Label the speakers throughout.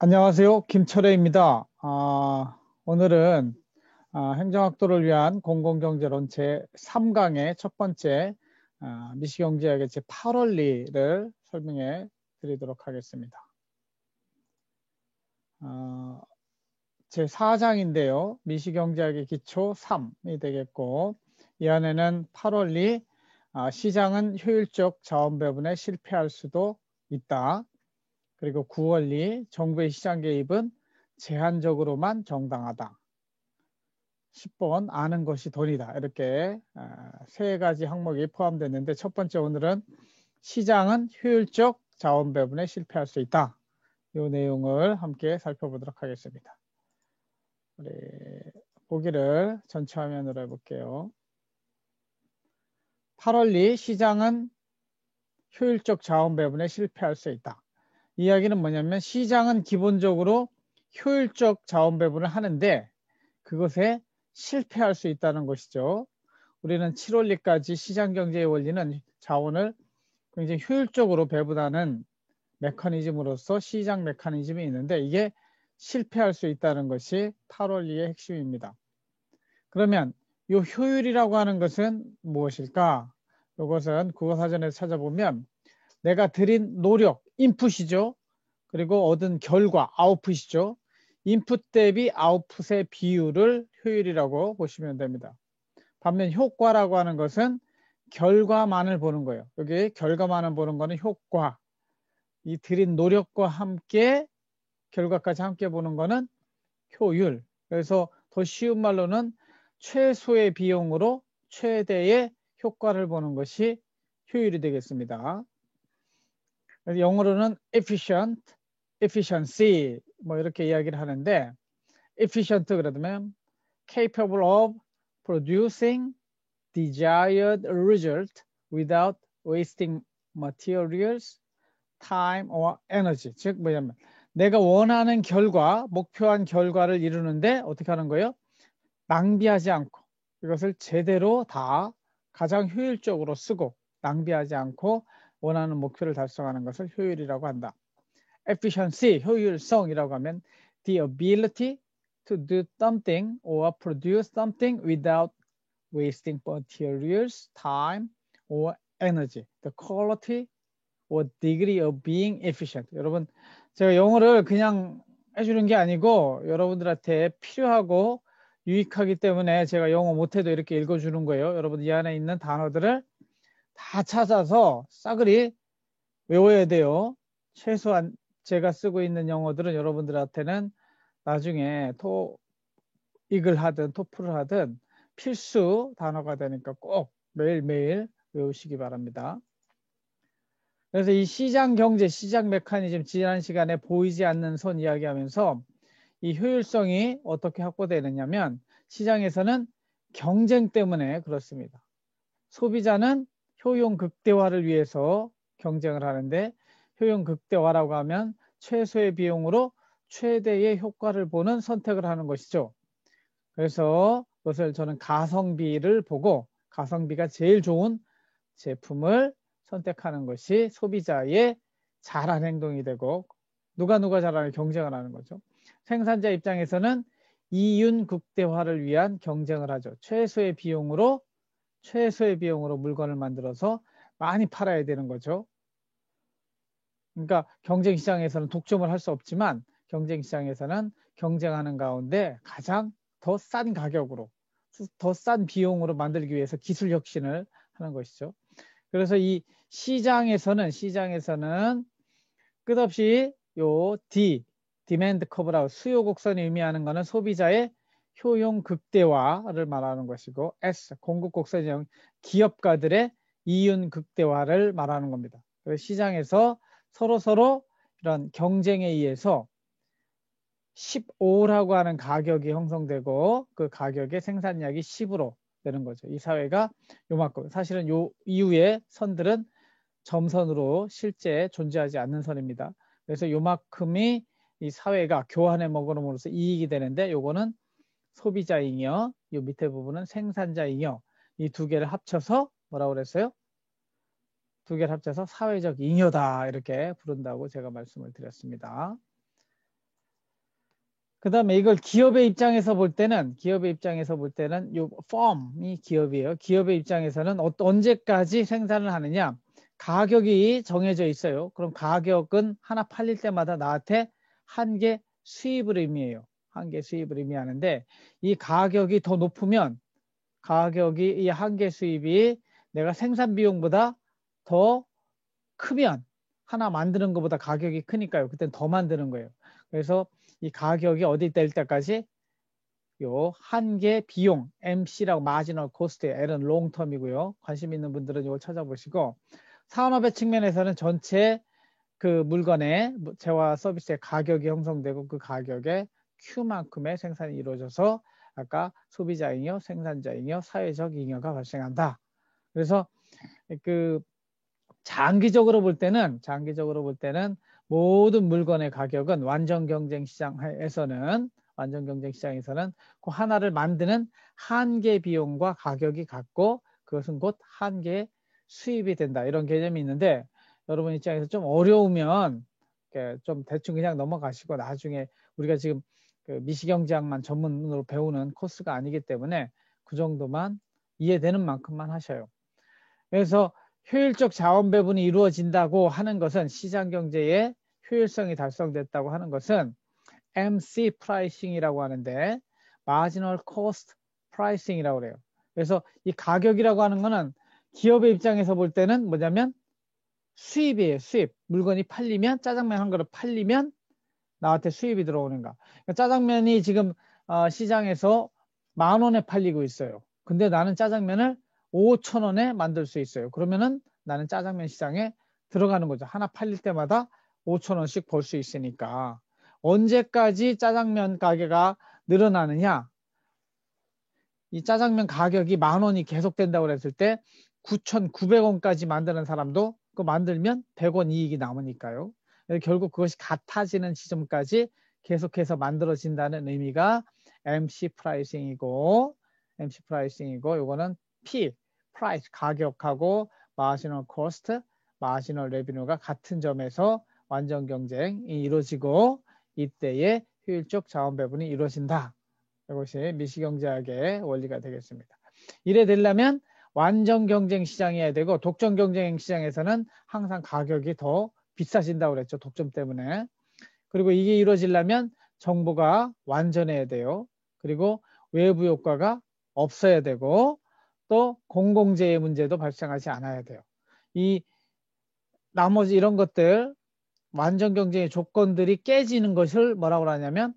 Speaker 1: 안녕하세요. 김철회입니다. 오늘은 행정학도를 위한 공공경제론 제3강의 첫 번째 미시경제학의 제8원리를 설명해 드리도록 하겠습니다. 제4장인데요. 미시경제학의 기초 3이 되겠고, 이 안에는 8원리, 시장은 효율적 자원 배분에 실패할 수도 있다. 그리고 9원리, 정부의 시장 개입은 제한적으로만 정당하다. 10번, 아는 것이 돈이다. 이렇게 세 가지 항목이 포함됐는데, 첫 번째 오늘은 시장은 효율적 자원 배분에 실패할 수 있다. 이 내용을 함께 살펴보도록 하겠습니다. 우리 보기를 전체 화면으로 해볼게요. 8원리, 시장은 효율적 자원 배분에 실패할 수 있다. 이야기는 뭐냐면 시장은 기본적으로 효율적 자원 배분을 하는데 그것에 실패할 수 있다는 것이죠. 우리는 7원리까지 시장경제의 원리는 자원을 굉장히 효율적으로 배분하는 메커니즘으로서 시장 메커니즘이 있는데 이게 실패할 수 있다는 것이 8원리의 핵심입니다. 그러면 이 효율이라고 하는 것은 무엇일까? 이것은 국어사전에서 찾아보면 내가 들인 노력, 인풋이죠. 그리고 얻은 결과, 아웃풋이죠. 인풋 대비 아웃풋의 비율을 효율이라고 보시면 됩니다. 반면 효과라고 하는 것은 결과만을 보는 거예요. 여기 결과만을 보는 거는 효과. 이 들인 노력과 함께 결과까지 함께 보는 거는 효율. 그래서 더 쉬운 말로는 최소의 비용으로 최대의 효과를 보는 것이 효율이 되겠습니다. 영어로는 efficient, efficiency 뭐 이렇게 이야기를 하는데 efficient 그러면 capable of producing desired result without wasting materials, time or energy. 즉 뭐냐면 내가 원하는 결과, 목표한 결과를 이루는데 어떻게 하는 거예요? 낭비하지 않고 이것을 제대로 다 가장 효율적으로 쓰고 낭비하지 않고 원하는 목표를 달성하는 것을 효율이라고 한다. efficiency, 효율성이라고 하면 the ability to do something or produce something without wasting materials, time, or energy. The quality or degree of being efficient. 여러분, 제가 영어를 그냥 해주는 게 아니고 여러분들한테 필요하고 유익하기 때문에 제가 영어 못해도 이렇게 읽어주는 거예요. 여러분 이 안에 있는 단어들을 다 찾아서 싸그리 외워야 돼요. 최소한 제가 쓰고 있는 영어들은 여러분들한테는 나중에 토익을 하든 토플을 하든 필수 단어가 되니까 꼭 매일매일 외우시기 바랍니다. 그래서 이 시장 경제, 시장 메커니즘 지난 시간에 보이지 않는 선 이야기하면서 이 효율성이 어떻게 확보되느냐면 시장에서는 경쟁 때문에 그렇습니다. 소비자는 효용 극대화를 위해서 경쟁을 하는데 효용 극대화라고 하면 최소의 비용으로 최대의 효과를 보는 선택을 하는 것이죠. 그래서 그것을 저는 가성비를 보고 가성비가 제일 좋은 제품을 선택하는 것이 소비자의 잘한 행동이 되고 누가 잘하는 경쟁을 하는 거죠. 생산자 입장에서는 이윤 극대화를 위한 경쟁을 하죠. 최소의 비용으로 물건을 만들어서 많이 팔아야 되는 거죠. 그러니까 경쟁 시장에서는 독점을 할 수 없지만 경쟁 시장에서는 경쟁하는 가운데 가장 더 싼 가격으로 더 싼 비용으로 만들기 위해서 기술 혁신을 하는 것이죠. 그래서 이 시장에서는 끝없이 요 디맨드 커브라고 수요 곡선이 의미하는 것은 소비자의 효용 극대화를 말하는 것이고 S 공급 곡선이 기업가들의 이윤 극대화를 말하는 겁니다. 그래서 시장에서 서로 이런 경쟁에 의해서 15라고 하는 가격이 형성되고 그 가격의 생산량이 10으로 되는 거죠. 이 사회가 요만큼 사실은 요 이후의 선들은 점선으로 실제 존재하지 않는 선입니다. 그래서 요만큼이 이 사회가 교환해 먹음으로써 이익이 되는데 요거는 소비자 잉여, 요 밑에 부분은 생산자 잉여. 이 두 개를 합쳐서 뭐라고 그랬어요? 두 개를 합쳐서 사회적 잉여다 이렇게 부른다고 제가 말씀을 드렸습니다. 그 다음에 이걸 기업의 입장에서 볼 때는 이 펌이 기업이에요. 기업의 입장에서는 언제까지 생산을 하느냐. 가격이 정해져 있어요. 그럼 가격은 하나 팔릴 때마다 나한테 한 개 수입을 의미해요. 한 개 수입을 의미하는데 이 가격이 더 높으면 이 한 개 수입이 내가 생산 비용보다 더 크면 하나 만드는 것보다 가격이 크니까요. 그때는 더 만드는 거예요. 그래서 이 가격이 어디 될 때까지 요 한 개 비용 MC라고 마지널 코스트 L은 롱텀이고요. 관심 있는 분들은 이걸 찾아보시고 산업의 측면에서는 전체 그 물건의 재화 서비스의 가격이 형성되고 그 가격에 Q만큼의 생산이 이루어져서 아까 소비자 잉여, 생산자 잉여, 사회적 잉여가 발생한다. 그래서 그 장기적으로 볼 때는 모든 물건의 가격은 완전 경쟁 시장에서는 그 하나를 만드는 한 개 비용과 가격이 같고 그것은 곧 한 개의 수입이 된다. 이런 개념이 있는데 여러분 입장에서 좀 어려우면 좀 대충 그냥 넘어가시고 나중에 우리가 지금 그 미시경제학만 전문으로 배우는 코스가 아니기 때문에 그 정도만 이해되는 만큼만 하셔요. 그래서 효율적 자원 배분이 이루어진다고 하는 것은 시장 경제의 효율성이 달성됐다고 하는 것은 MC 프라이싱이라고 하는데 마지널 코스트 프라이싱이라고 그래요. 그래서 이 가격이라고 하는 거는 기업의 입장에서 볼 때는 뭐냐면 수입이에요. 수입. 물건이 팔리면 짜장면 한 그릇 팔리면 나한테 수입이 들어오는가. 그러니까 짜장면이 지금 시장에서 10,000원에 팔리고 있어요. 근데 나는 짜장면을 5,000원에 만들 수 있어요. 그러면은 나는 짜장면 시장에 들어가는 거죠. 하나 팔릴 때마다 5,000원씩 벌 수 있으니까. 언제까지 짜장면 가게가 늘어나느냐? 이 짜장면 가격이 10,000원이 계속된다고 그랬을 때 9,900원까지 만드는 사람도 그 만들면 100원 이익이 남으니까요. 결국 그것이 같아지는 지점까지 계속해서 만들어진다는 의미가 MC 프라이싱이고 요거는 P, price, 가격하고 marginal cost, marginal revenue가 같은 점에서 완전 경쟁이 이루어지고 이때에 효율적 자원 배분이 이루어진다. 이것이 미시경제학의 원리가 되겠습니다. 이래 되려면 완전 경쟁 시장이어야 되고 독점 경쟁 시장에서는 항상 가격이 더 비싸진다고 그랬죠. 독점 때문에. 그리고 이게 이루어지려면 정보가 완전해야 돼요. 그리고 외부 효과가 없어야 되고 또 공공재의 문제도 발생하지 않아야 돼요. 이 나머지 이런 것들 완전 경쟁의 조건들이 깨지는 것을 뭐라고 하냐면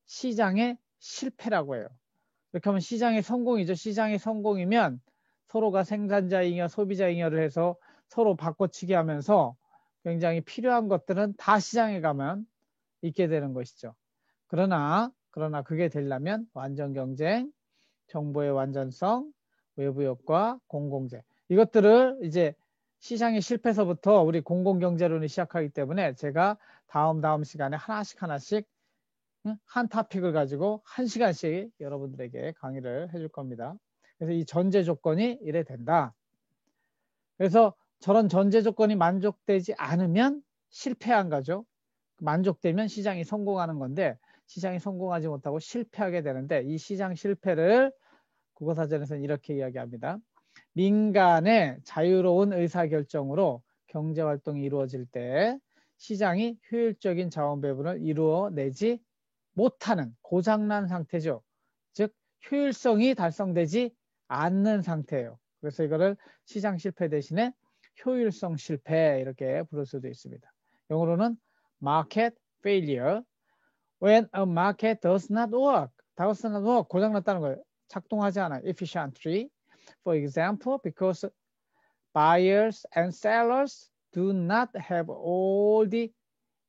Speaker 1: 시장의 실패라고 해요. 이렇게 하면 시장의 성공이죠. 시장의 성공이면 서로가 생산자 잉여, 소비자 잉여를 해서 서로 바꿔치기 하면서 굉장히 필요한 것들은 다 시장에 가면 있게 되는 것이죠. 그러나 그게 되려면 완전 경쟁, 정보의 완전성, 외부 효과, 공공재 이것들을 이제 시장의 실패서부터 우리 공공경제론을 시작하기 때문에 제가 다음 시간에 하나씩 한 토픽을 가지고 1시간씩 여러분들에게 강의를 해줄 겁니다. 그래서 이 전제 조건이 이래 된다. 그래서 저런 전제 조건이 만족되지 않으면 실패한 거죠. 만족되면 시장이 성공하는 건데 시장이 성공하지 못하고 실패하게 되는데 이 시장 실패를 국어사전에서는 이렇게 이야기합니다. 민간의 자유로운 의사결정으로 경제활동이 이루어질 때 시장이 효율적인 자원 배분을 이루어내지 못하는 고장난 상태죠. 즉 효율성이 달성되지 않는 상태예요. 그래서 이거를 시장 실패 대신에 효율성 실패 이렇게 부를 수도 있습니다. 영어로는 market failure. When a market does not work, 고장났다는 거예요. 작동하지 않아요. efficiently. For example, because buyers and sellers do not have all the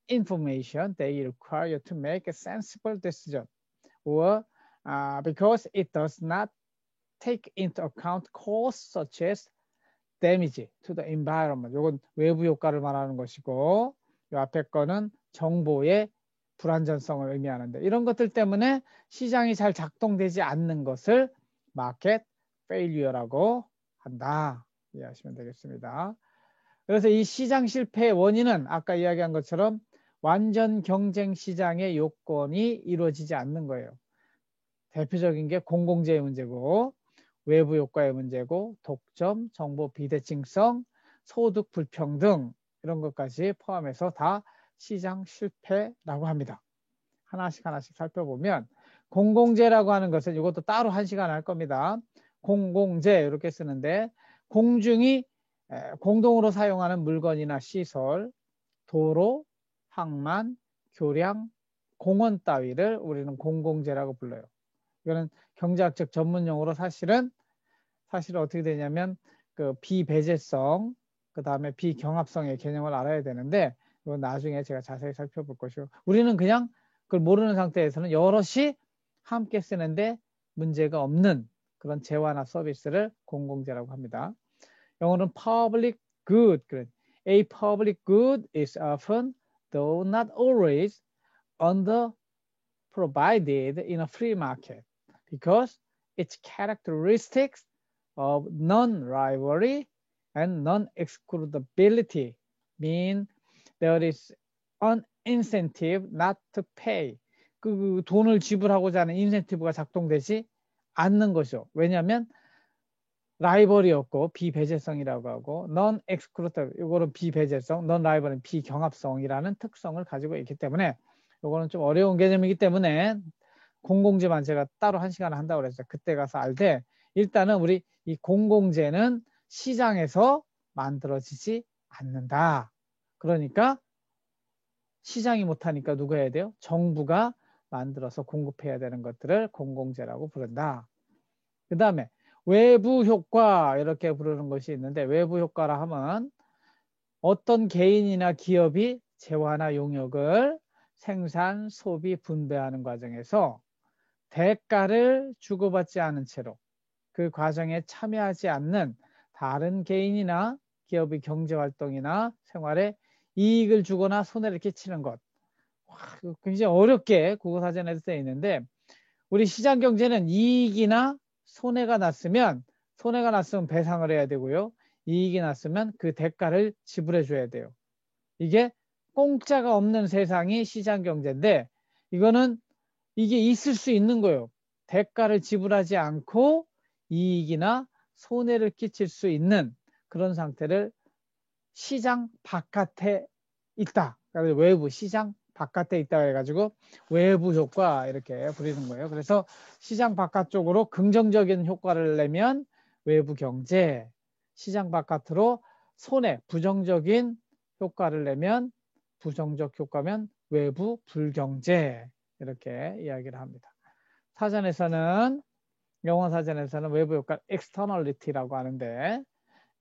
Speaker 1: information they require to make a sensible decision, or because it does not take into account costs such as damage to the environment. 이건 외부 효과를 말하는 것이고 이 앞에 거는 정보의 불안전성을 의미하는데 이런 것들 때문에 시장이 잘 작동되지 않는 것을 마켓 페일리어라고 한다. 이해하시면 되겠습니다. 그래서 이 시장 실패의 원인은 아까 이야기한 것처럼 완전 경쟁 시장의 요건이 이루어지지 않는 거예요. 대표적인 게 공공재의 문제고 외부 효과의 문제고 독점, 정보 비대칭성, 소득 불평등 이런 것까지 포함해서 다 시장 실패라고 합니다. 하나씩 살펴보면 공공재라고 하는 것은 이것도 따로 1시간 할 겁니다. 공공재 이렇게 쓰는데 공중이 공동으로 사용하는 물건이나 시설, 도로, 항만, 교량, 공원 따위를 우리는 공공재라고 불러요. 이거는 경제학적 전문용어로 사실은 어떻게 되냐면 그 비배제성, 그 다음에 비경합성의 개념을 알아야 되는데 이건 나중에 제가 자세히 살펴볼 것이고 우리는 그냥 그걸 모르는 상태에서는 여럿이 함께 쓰는데 문제가 없는 그런 재화나 서비스를 공공재라고 합니다. 영어는 public good. A public good is often, though not always, under provided in a free market because its characteristics of non-rivalry and non-excludability mean there is an incentive not to pay. 그 돈을 지불하고자 하는 인센티브가 작동되지 않는 것이죠. 왜냐하면 라이벌이 없고 비배제성이라고 하고 non-excludable, 이거는 비배제성, non-rival은 비경합성이라는 특성을 가지고 있기 때문에 이거는 좀 어려운 개념이기 때문에 공공재만 제가 따로 1시간을 한다고 그랬어요. 그때 가서 알되 일단은 우리 이 공공재는 시장에서 만들어지지 않는다. 그러니까 시장이 못하니까 누가 해야 돼요? 정부가 만들어서 공급해야 되는 것들을 공공재라고 부른다. 그 다음에 외부 효과 이렇게 부르는 것이 있는데 외부 효과라 하면 어떤 개인이나 기업이 재화나 용역을 생산, 소비, 분배하는 과정에서 대가를 주고받지 않은 채로 그 과정에 참여하지 않는 다른 개인이나 기업의 경제활동이나 생활에 이익을 주거나 손해를 끼치는 것. 굉장히 어렵게 국어사전에서 되어 있는데 우리 시장경제는 이익이나 손해가 났으면 배상을 해야 되고요. 이익이 났으면 그 대가를 지불해 줘야 돼요. 이게 공짜가 없는 세상이 시장경제인데 이거는 이게 있을 수 있는 거예요. 대가를 지불하지 않고 이익이나 손해를 끼칠 수 있는 그런 상태를 시장 바깥에 있다. 그래서 외부 시장 바깥에 있다 해가지고 외부 효과 이렇게 부르는 거예요. 그래서 시장 바깥쪽으로 긍정적인 효과를 내면 외부 경제, 시장 바깥으로 손해, 부정적인 효과를 내면 부정적 효과면 외부 불경제 이렇게 이야기를 합니다. 사전에서는 영어 사전에서는 외부 효과 externality라고 하는데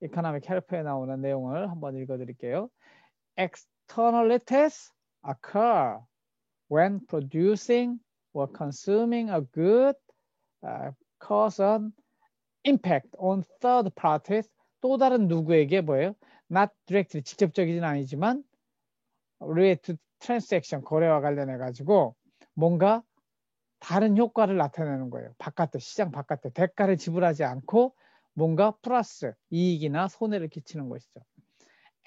Speaker 1: 이코노믹 헬프에 나오는 내용을 한번 읽어드릴게요. Externalities occur when producing or consuming a good cause an impact on third parties. 또 다른 누구에게 뭐예요? Not directly, 직접적이진 아니지만 related to transaction, 거래와 관련해 가지고 뭔가 다른 효과를 나타내는 거예요. 바깥에, 시장 바깥에 대가를 지불하지 않고 뭔가 플러스 이익이나 손해를 끼치는 것이죠.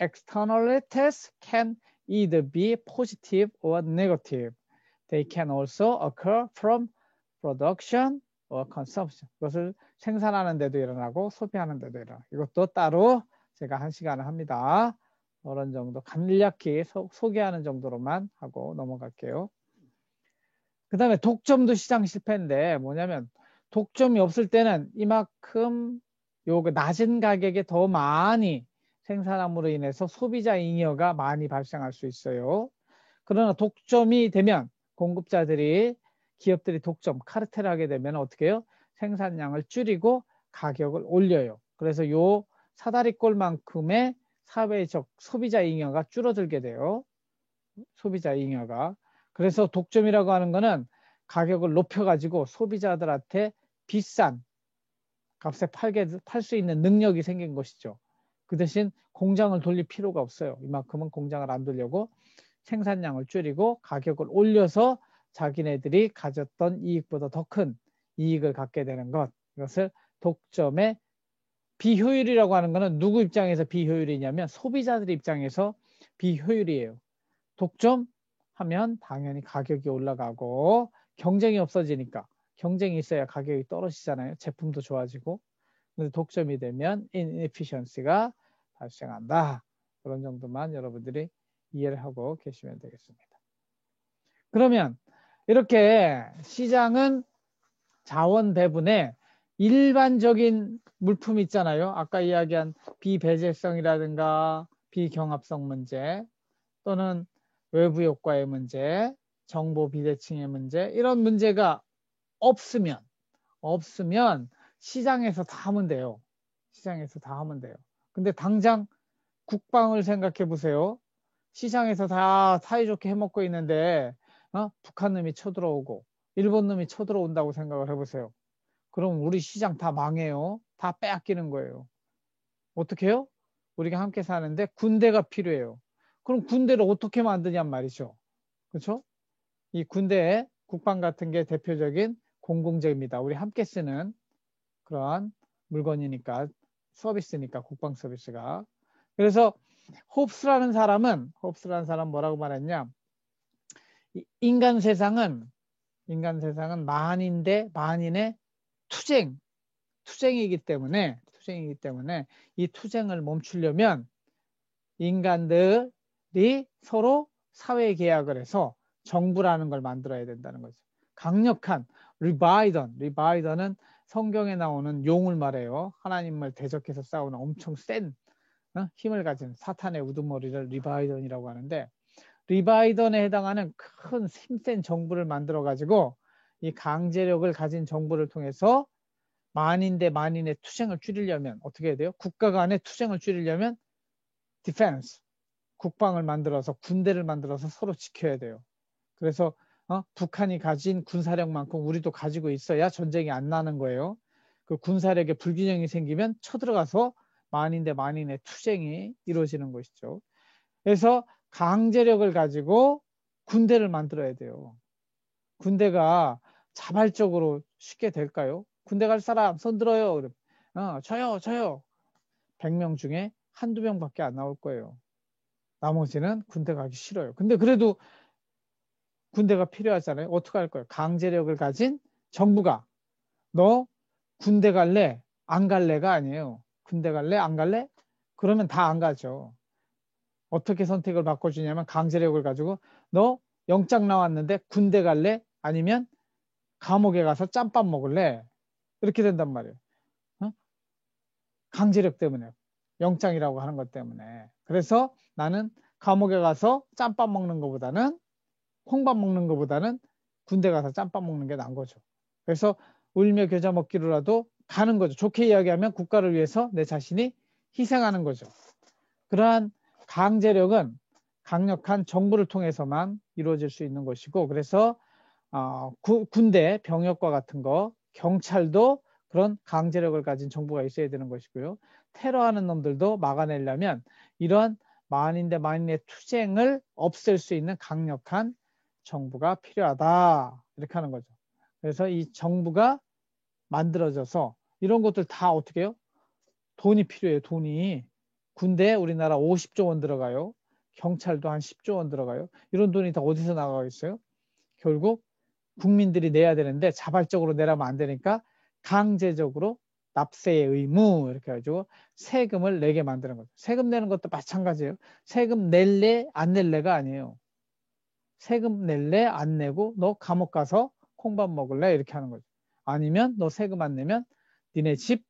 Speaker 1: Externalities can either be positive or negative. They can also occur from production or consumption. 그것을 생산하는 데도 일어나고 소비하는 데도 일어나고 이것도 따로 제가 1시간을 합니다. 이런 정도 간략히 소개하는 정도로만 하고 넘어갈게요. 그 다음에 독점도 시장 실패인데 뭐냐면 독점이 없을 때는 이만큼 요거 낮은 가격에 더 많이 생산함으로 인해서 소비자 잉여가 많이 발생할 수 있어요. 그러나 독점이 되면 공급자들이 기업들이 독점, 카르텔을 하게 되면 어떻게 해요? 생산량을 줄이고 가격을 올려요. 그래서 요 사다리꼴만큼의 사회적 소비자 잉여가 줄어들게 돼요. 소비자 잉여가. 그래서 독점이라고 하는 거는 가격을 높여가지고 소비자들한테 비싼 값에 팔 수 있는 능력이 생긴 것이죠. 그 대신 공장을 돌릴 필요가 없어요. 이만큼은 공장을 안 돌려고 생산량을 줄이고 가격을 올려서 자기네들이 가졌던 이익보다 더 큰 이익을 갖게 되는 것. 이것을 독점의 비효율이라고 하는 것은 누구 입장에서 비효율이냐면 소비자들 입장에서 비효율이에요. 독점 하면 당연히 가격이 올라가고 경쟁이 없어지니까 경쟁이 있어야 가격이 떨어지잖아요. 제품도 좋아지고. 근데 독점이 되면 inefficiency가 발생한다. 그런 정도만 여러분들이 이해를 하고 계시면 되겠습니다. 그러면 이렇게 시장은 자원 배분에 일반적인 물품 있잖아요. 아까 이야기한 비배제성이라든가 비경합성 문제 또는 외부 효과의 문제, 정보 비대칭의 문제 이런 문제가 없으면 시장에서 다 하면 돼요. 시장에서 다 하면 돼요. 근데 당장 국방을 생각해 보세요. 시장에서 다 사이좋게 해먹고 있는데 북한 놈이 쳐들어오고 일본 놈이 쳐들어온다고 생각을 해보세요. 그럼 우리 시장 다 망해요. 다 빼앗기는 거예요. 어떻게 해요? 우리가 함께 사는데 군대가 필요해요. 그럼 군대를 어떻게 만드냔 말이죠. 그렇죠? 이 군대 국방 같은 게 대표적인 공공재입니다. 우리 함께 쓰는 그러한 물건이니까 서비스니까 국방 서비스가. 그래서 홉스라는 사람은 뭐라고 말했냐? 인간 세상은 만인의 투쟁이기 때문에 이 투쟁을 멈추려면 인간들이 서로 사회 계약을 해서 정부라는 걸 만들어야 된다는 거죠. 강력한 리바이던은 성경에 나오는 용을 말해요. 하나님을 대적해서 싸우는 엄청 센 힘을 가진 사탄의 우두머리를 리바이던이라고 하는데 리바이던에 해당하는 큰 힘센 정부를 만들어 가지고 이 강제력을 가진 정부를 통해서 만인 대 만인의 투쟁을 줄이려면 어떻게 해야 돼요? 국가 간의 투쟁을 줄이려면 디펜스, 국방을 만들어서 군대를 만들어서 서로 지켜야 돼요. 그래서 북한이 가진 군사력만큼 우리도 가지고 있어야 전쟁이 안 나는 거예요. 그 군사력에 불균형이 생기면 쳐들어가서 만인 대 만인의 투쟁이 이루어지는 것이죠. 그래서 강제력을 가지고 군대를 만들어야 돼요. 군대가 자발적으로 쉽게 될까요? 군대 갈 사람 손 들어요. 저요. 100명 중에 한두 명밖에 안 나올 거예요. 나머지는 군대 가기 싫어요. 근데 그래도 군대가 필요하잖아요. 어떻게 할 거예요? 강제력을 가진 정부가 너 군대 갈래? 안 갈래가 아니에요. 군대 갈래? 안 갈래? 그러면 다 안 가죠. 어떻게 선택을 바꿔주냐면 강제력을 가지고 너 영장 나왔는데 군대 갈래? 아니면 감옥에 가서 짬밥 먹을래? 이렇게 된단 말이에요. 강제력 때문에 영장이라고 하는 것 때문에. 그래서 나는 감옥에 가서 짬밥 먹는 것보다는 콩밥 먹는 것보다는 군대 가서 짬밥 먹는 게 나은 거죠. 그래서 울며 겨자 먹기로라도 가는 거죠. 좋게 이야기하면 국가를 위해서 내 자신이 희생하는 거죠. 그러한 강제력은 강력한 정부를 통해서만 이루어질 수 있는 것이고 그래서 군대, 병역과 같은 거, 경찰도 그런 강제력을 가진 정부가 있어야 되는 것이고요. 테러하는 놈들도 막아내려면 이런 만인 대 만인의 투쟁을 없앨 수 있는 강력한 정부가 필요하다. 이렇게 하는 거죠. 그래서 이 정부가 만들어져서 이런 것들 다 어떻게 해요? 돈이 필요해요. 돈이. 군대에 우리나라 50조 원 들어가요. 경찰도 한 10조 원 들어가요. 이런 돈이 다 어디서 나가겠어요? 결국 국민들이 내야 되는데 자발적으로 내라면 안 되니까 강제적으로 납세의 의무 이렇게 해가지고 세금을 내게 만드는 거죠. 세금 내는 것도 마찬가지예요. 세금 낼래 안 낼래가 아니에요. 세금 낼래 안 내고 너 감옥 가서 콩밥 먹을래 이렇게 하는 거죠. 아니면 너 세금 안 내면 니네 집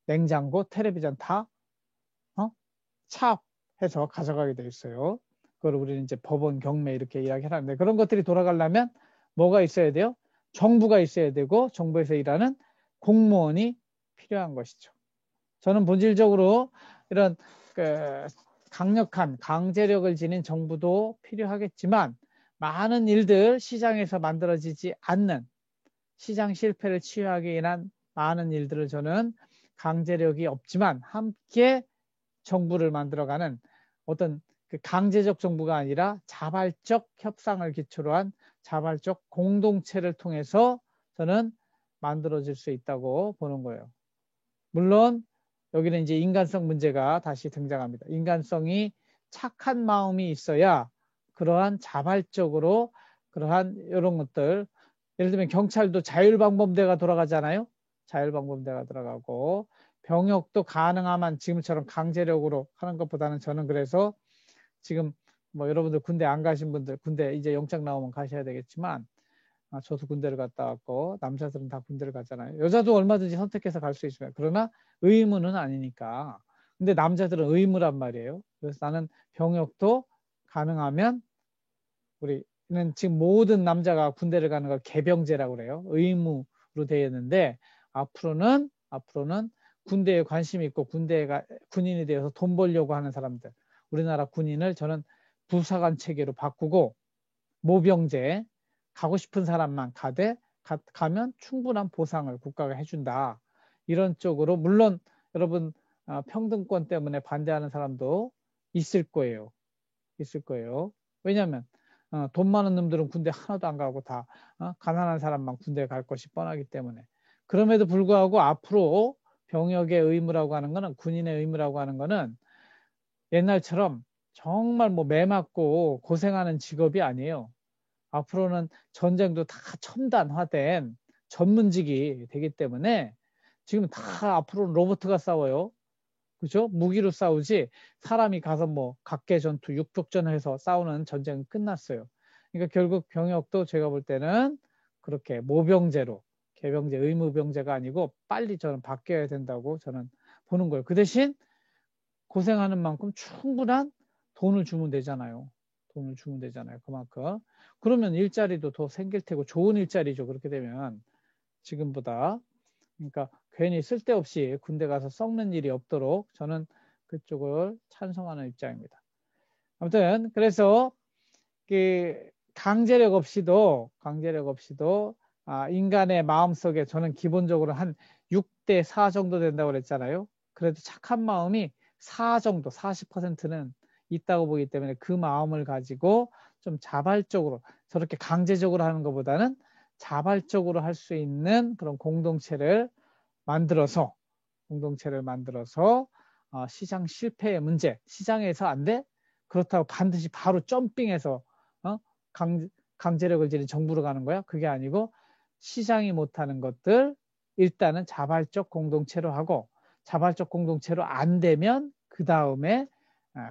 Speaker 1: 냉장고 텔레비전 다 차압해서 가져가게 돼 있어요. 그걸 우리는 이제 법원 경매 이렇게 이야기를 하는데 그런 것들이 돌아가려면 뭐가 있어야 돼요? 정부가 있어야 되고 정부에서 일하는 공무원이 필요한 것이죠. 저는 본질적으로 이런 강력한 강제력을 지닌 정부도 필요하겠지만 많은 일들 시장에서 만들어지지 않는 시장 실패를 치유하기 위한 많은 일들을 저는 강제력이 없지만 함께 정부를 만들어가는 어떤 강제적 정부가 아니라 자발적 협상을 기초로 한 자발적 공동체를 통해서 저는 만들어질 수 있다고 보는 거예요. 물론 여기는 이제 인간성 문제가 다시 등장합니다. 인간성이 착한 마음이 있어야 그러한 자발적으로 그러한 이런 것들, 예를 들면 경찰도 자율방범대가 돌아가잖아요. 자율방범대가 들어가고 병역도 가능하면 지금처럼 강제력으로 하는 것보다는 저는 그래서 지금 뭐 여러분들 군대 안 가신 분들 군대 이제 영장 나오면 가셔야 되겠지만 저도 군대를 갔다 왔고 남자들은 다 군대를 가잖아요. 여자도 얼마든지 선택해서 갈 수 있어요. 그러나 의무는 아니니까. 근데 남자들은 의무란 말이에요. 그래서 나는 병역도 가능하면 우리는 지금 모든 남자가 군대를 가는 걸 개병제라고 그래요. 의무로 되어 있는데 앞으로는 군대에 관심이 있고 군인이 되어서 돈 벌려고 하는 사람들, 우리나라 군인을 저는 부사관 체계로 바꾸고 모병제, 가고 싶은 사람만 가면 충분한 보상을 국가가 해준다. 이런 쪽으로 물론 여러분 평등권 때문에 반대하는 사람도 있을 거예요. 왜냐하면 돈 많은 놈들은 군대 하나도 안 가고 다 가난한 사람만 군대 갈 것이 뻔하기 때문에. 그럼에도 불구하고 앞으로 병역의 의무라고 하는 거는, 군인의 의무라고 하는 거는 옛날처럼 정말 뭐 매 맞고 고생하는 직업이 아니에요. 앞으로는 전쟁도 다 첨단화된 전문직이 되기 때문에 지금 다 앞으로는 로봇가 싸워요. 그죠? 무기로 싸우지 사람이 가서 뭐 각계 전투, 육족전 해서 싸우는 전쟁은 끝났어요. 그러니까 결국 병역도 제가 볼 때는 그렇게 모병제로, 개병제, 의무병제가 아니고 빨리 저는 바뀌어야 된다고 저는 보는 거예요. 그 대신 고생하는 만큼 충분한 돈을 주면 되잖아요. 그만큼. 그러면 일자리도 더 생길 테고 좋은 일자리죠. 그렇게 되면 지금보다. 그러니까 괜히 쓸데없이 군대 가서 썩는 일이 없도록 저는 그쪽을 찬성하는 입장입니다. 아무튼 그래서 그 강제력 없이도 인간의 마음속에 저는 기본적으로 한 6대 4 정도 된다고 그랬잖아요. 그래도 착한 마음이 4 정도, 40%는 있다고 보기 때문에 그 마음을 가지고 좀 자발적으로, 저렇게 강제적으로 하는 것보다는 자발적으로 할 수 있는 그런 공동체를 만들어서 시장 실패의 문제, 시장에서 안 돼? 그렇다고 반드시 바로 점핑해서 강제력을 지닌 정부로 가는 거야? 그게 아니고 시장이 못하는 것들 일단은 자발적 공동체로 하고, 자발적 공동체로 안 되면 그 다음에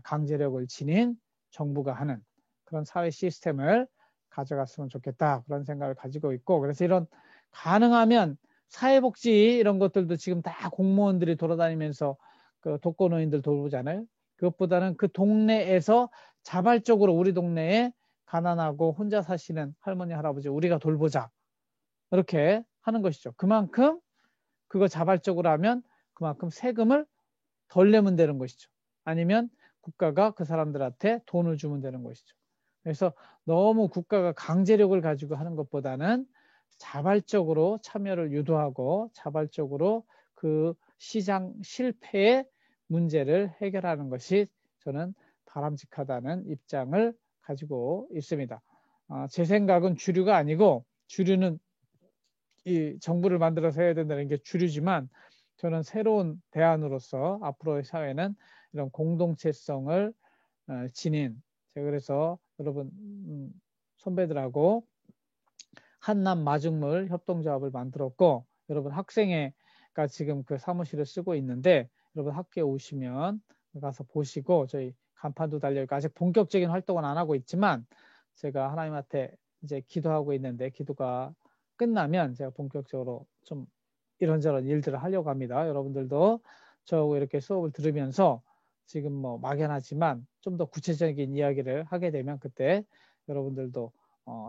Speaker 1: 강제력을 지닌 정부가 하는 그런 사회 시스템을 가져갔으면 좋겠다, 그런 생각을 가지고 있고, 그래서 이런 가능하면 사회복지 이런 것들도 지금 다 공무원들이 돌아다니면서 그 독거노인들 돌보잖아요. 그것보다는 그 동네에서 자발적으로 우리 동네에 가난하고 혼자 사시는 할머니 할아버지 우리가 돌보자, 이렇게 하는 것이죠. 그만큼 그거 자발적으로 하면 그만큼 세금을 덜 내면 되는 것이죠. 아니면 국가가 그 사람들한테 돈을 주면 되는 것이죠. 그래서 너무 국가가 강제력을 가지고 하는 것보다는 자발적으로 참여를 유도하고 자발적으로 그 시장 실패의 문제를 해결하는 것이 저는 바람직하다는 입장을 가지고 있습니다. 제 생각은 주류가 아니고, 주류는 이 정부를 만들어서 해야 된다는 게 주류지만, 저는 새로운 대안으로서 앞으로의 사회는 이런 공동체성을 지닌, 제가 그래서 여러분 선배들하고 한남 마중물 협동조합을 만들었고, 여러분 학생회가 지금 그 사무실을 쓰고 있는데 여러분 학교에 오시면 가서 보시고, 저희 간판도 달려있고 아직 본격적인 활동은 안 하고 있지만 제가 하나님한테 이제 기도하고 있는데, 기도가 끝나면 제가 본격적으로 좀 이런저런 일들을 하려고 합니다. 여러분들도 저하고 이렇게 수업을 들으면서 지금 뭐 막연하지만 좀 더 구체적인 이야기를 하게 되면 그때 여러분들도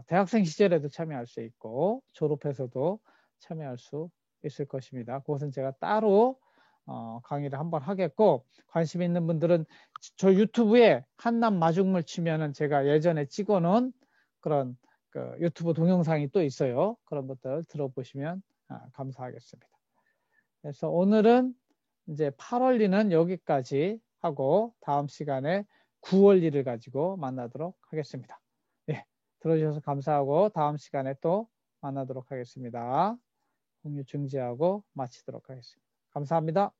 Speaker 1: 대학생 시절에도 참여할 수 있고 졸업해서도 참여할 수 있을 것입니다. 그것은 제가 따로 강의를 한번 하겠고, 관심 있는 분들은 저 유튜브에 한남 마중물 치면은 제가 예전에 찍어놓은 그런 그 유튜브 동영상이 또 있어요. 그런 것들 들어보시면 감사하겠습니다. 그래서 오늘은 이제 8원리는 여기까지 하고 다음 시간에 9원리를 가지고 만나도록 하겠습니다. 네, 들어주셔서 감사하고 다음 시간에 또 만나도록 하겠습니다. 공유 중지하고 마치도록 하겠습니다. 감사합니다.